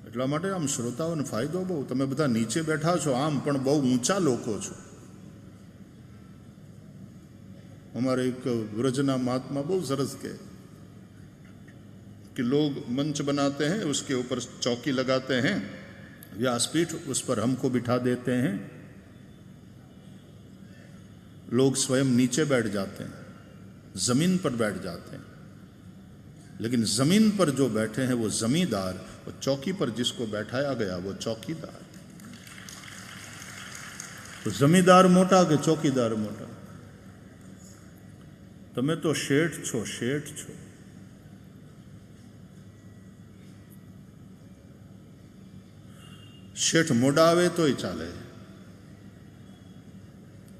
એટલા માટે આમ શ્રોતાઓને ફાયદો બહુ, તમે બધા નીચે બેઠા છો આમ, પણ બહુ ઊંચા લોકો છો. हमारे एक व्रजना महात्मा बहुत सरस के कि लोग मंच बनाते हैं, उसके ऊपर चौकी लगाते हैं, व्यासपीठ, उस पर हमको बिठा देते हैं, लोग स्वयं नीचे बैठ जाते हैं, जमीन पर बैठ जाते हैं. लेकिन जमीन पर जो बैठे हैं वो जमींदार, वो चौकी पर जिसको बैठाया गया वो चौकीदार. तो जमींदार मोटा कि चौकीदार मोटा? તમે તો શેઠ છો, શેઠ છો. શેઠ મોડા આવે તોય ચાલે,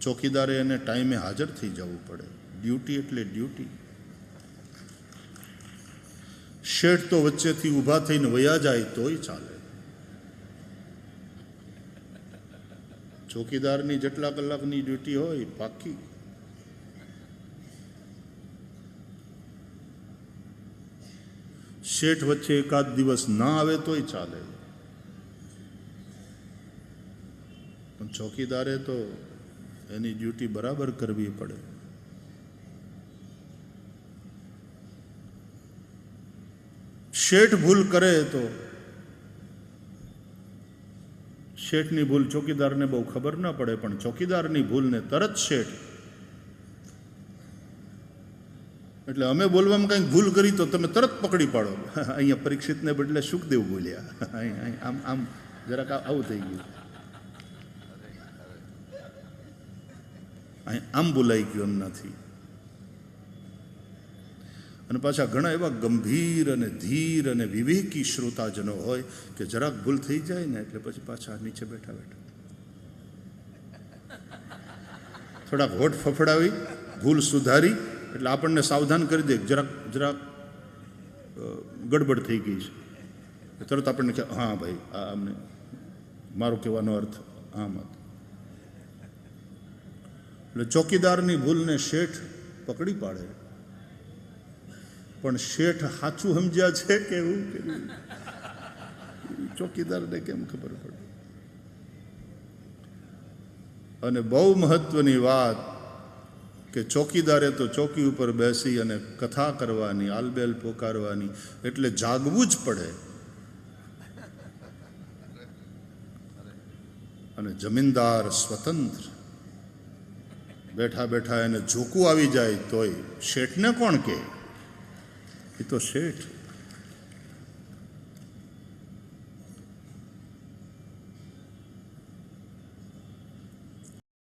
ચોકીદારે એને ટાઈમે હાજર થઈ જવું પડે. ડ્યુટી એટલે ડ્યુટી. શેઠ તો વચ્ચેથી ઊભા થઈને વયા જાય તોય ચાલે. ચોકીદારની જેટલા કલાકની ડ્યુટી હોય પાકી. શેઠ વચ્ચે એકાદ દિવસ ના આવે તોય ચાલે, પણ ચોકીદારે તો એની ડ્યુટી બરાબર કરવી પડે. શેઠ ભૂલ કરે તો શેઠની ભૂલ ચોકીદારને બહુ ખબર ના પડે, પણ ચોકીદારની ભૂલને તરત શેઠ. એટલે અમે બોલવામાં કંઈક ભૂલ કરી તો તમે તરત પકડી પાડો. અહીંયા પરીક્ષિતને બદલે સુખદેવ બોલ્યા, આમ આમ જરાક આવું થઈ ગયું, આમ બોલાઈ ગયું, એમ નથી. અને પાછા ઘણા એવા ગંભીર અને ધીર અને વિવેકી શ્રોતાજનો હોય કે જરાક ભૂલ થઈ જાય ને એટલે પછી પાછા નીચે બેઠા બેઠા થોડાક હોઠ ફફડાવી ભૂલ સુધારી એટલે આપણને સાવધાન કરી દે, જરાક જરાક ગડબડ થઈ ગઈ છે, તરત આપણને કહે હા ભાઈ આ અમને મારો કહેવાનો અર્થ આમ હતો. એટલે ચોકીદારની ભૂલને શેઠ પકડી પાડે, પણ શેઠ સાચું સમજ્યા છે કે એવું કર્યું ચોકીદારને કેમ ખબર પડે. અને બહુ મહત્વની વાત કે ચોકીદારે તો ચોકી ઉપર બેસી અને કથા કરવાની, આલબેલ પોકારવાની, એટલે જાગવું જ પડે. અને જમીનદાર સ્વતંત્ર, બેઠા બેઠા એને ઝોકું આવી જાય તોય શેઠને કોણ કહે? એ તો શેઠ.